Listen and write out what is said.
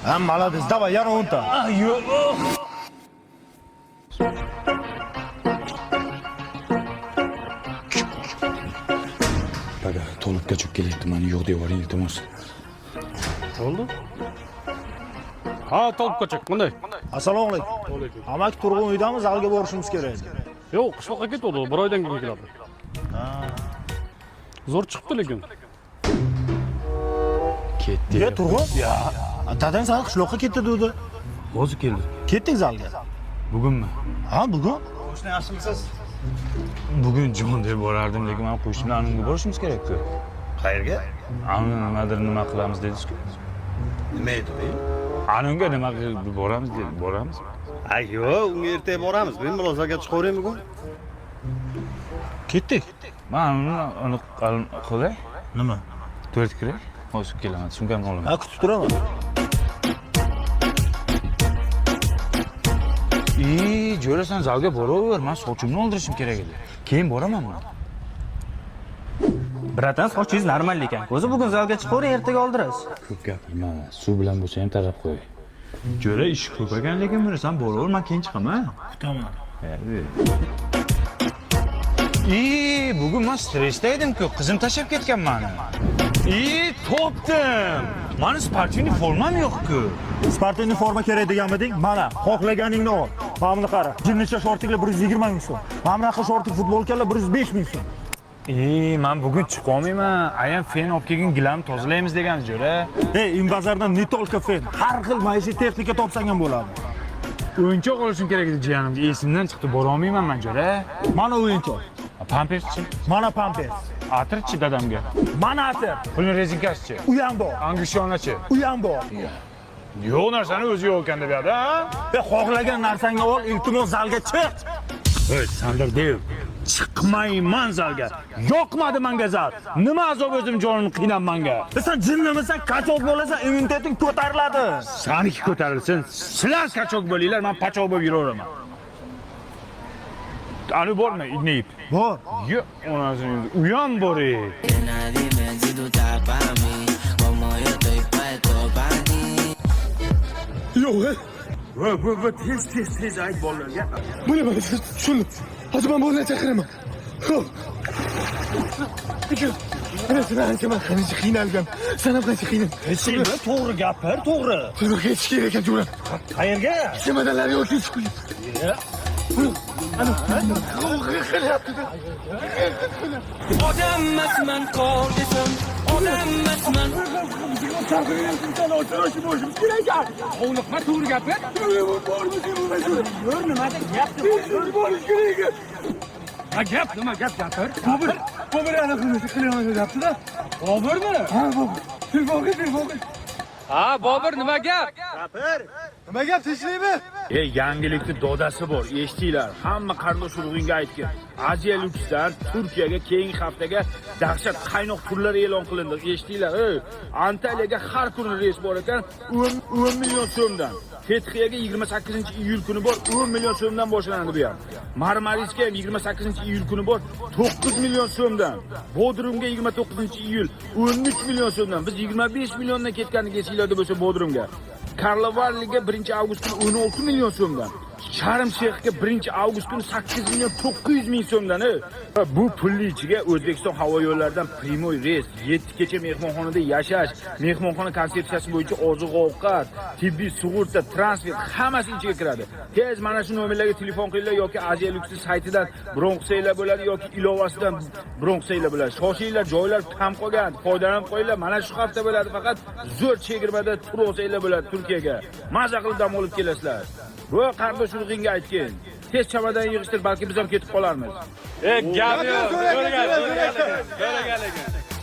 Ha, молодец, давай, yana 10 ta. Yo'q. Baga, to'libga cho'p kelyapti, meni yo'q deb yuboring, iltimos. Bo'ldi? Ha, to'libga cho'p, qanday? Assalomu alaykum. Amak turg'un uydami, zalga borishimiz kerak edi. Yo'q, qishloqqa ketdi, bir oydan keyin keladi. Zo'r chiqdi lekin. Ketdi. Ya turg'un? Ya. Dadang sana qishloqqa ketdi dedi. O'zi keldi. Ketdik zalga. Bugunmi? Ha, bugun? Qo'shni yaxshimisiz? Bugun jon deb borardim, lekin men qo'shnilarga borishimiz kerak-ku. Qayerga? Ana nimadir nima qilamiz dedingiz-ku. Nima edi bu? Anunga nima qilib boramiz dedi, boramiz. Ay yo'q, unga ertaga boramiz. Men mulozaga chiqavering bugun. Ketdik. Men uni qilay. Nima? 4 kiray. O'sib kelaman, sumkamni olaman. Ha, kutib turaman. Jo'rasan zalga boraver, men sochimni oldirishim kerak edi. Keyin boraman men. Bratan, sochingiz normal ekan. O'zi bugun zalga chiqavering, ertaga oldirasiz. Ko'p gapirma. Suv bilan bo'lsa ham tarab qo'y. Jo'ra ish ko'p ekan, lekin sen boraver, men keyin chiqaman. Kutaman. Bugun men stressda edim-ku, qizim tashlab ketgan meni. Topdim. Meni sportni formam yo'q-ku. Sportni forma kerak deganmiding? Mana, xohlaganingni ol. Mana buni qara. Jinnicha shortiklar 120 ming so'm. Mana bunaqa shortik futbolkalar 105 ming so'm. Men bugun chiqa olmayman. Ayam fen olib kelgan gilamni tozalaymiz deganmiz, jo'ra. Inbazardan не только fen, har xil maishiy texnika topsang ham bo'ladi. O'yinchoq olishim kerak edi jiyanimga. Esimdan chiqdi, bora olmayman men, jo'ra. Mana o'yinchoq. Pamperschi? Mana pampers. Atirchi dadamga. Mana atir. Pulni rezinkasichi? U ham bor. Angushonachi? U ham bor. Yo'q narsani o'zi yo'q ekan deb yo'qda, ha? Xohlagan narsangni ol, iltimos zalga chiq. Sandir dev. Chiqmayman zalga. Yoqmadi menga zal. Nima azob o'zim jonimni qiynab menga. Sen jinnimisan, kachok bo'lasan, immuniteting ko'tariladi. Saniki ko'tarilsin. Sizlar kachok bo'linglar, men pachok bo'lib yuraveraman. Ani bormi, idnib? Bor. Yo'q, onasini uyan bori. Nadie me si tú estás para mí, como yo estoy puesto para ti. Yo'q. Va tez ayt bolalarga. Buni mana tushundim. Hozir men bolalarni chaqiraman. Xo'p. Sen ancha men qancha qiynalgan. Sen ham qancha qiynal. To'g'ri gapir, to'g'ri. Sen hech kerak ekan jo'ra. Qayerga? Chemadalar yo'q, Odam emasman, qor desam, odam emasman. Hovliqma to'g'ri gapir. Gap nima gap gapir? Bobur ana qilmish qilyapti gapda. Boburmi? Ha, Bobur. Telefon. Ha, Bobur, nima gap? Nima gap tinchlikmi? Yangilikni dodasi bor, eshtinglar. Hamma qarindosh urug'ingga aytgan. Aziya Luxdan Turkiyaga keyingi haftaga dahshat qaynoq turlar e'lon qilindi. Eshtinglar, Antaliyaga har kuni reys bor ekan, 10 million so'mdan. Fethiyaga 28-iyul kuni bor, 10 million so'mdan boshlanadi bu ham. Marmarisga 28-iyul kuni bor, 9 million so'mdan. Bodrumga 29-iyul 13 million so'mdan. Biz 25 milliondan ketganini esinglarda bo'lsa Bodrumga. Karlovarliga 1-avgust kuni 16 million so'mdan. Sharm-Sheyxga 1-avgust kuni 8 million 900 ming so'mdan. Bu pulli ichiga O'zbekiston havo yo'llaridan primoy reys, 7 kecha mehmonxonada yashash, mehmonxona konsepsiyasi bo'yicha oziq-ovqat, tibbiy sug'urta, transfer hammasi ichiga kiradi. Tez mana shu nomerlarga telefon qilinglar yoki Aziya Lux saytidan bron qilsanglar bo'ladi yoki ilovasidan bron qilsanglar bo'ladi. Shoshinglar, joylar kam qolgan, foydalanib qo'yinglar. Mana shu hafta bo'ladi, faqat zo'r chegirmada tur olsanglar bo'ladi Turkiyaga. Maza qilib dam olib kelasizlar. Bu qarindosh urug'ingga aytgin. Tez chamadan yig'ishtir, balki biz ham ketib qolarmiz. Gap yo'q. Ko'rgan.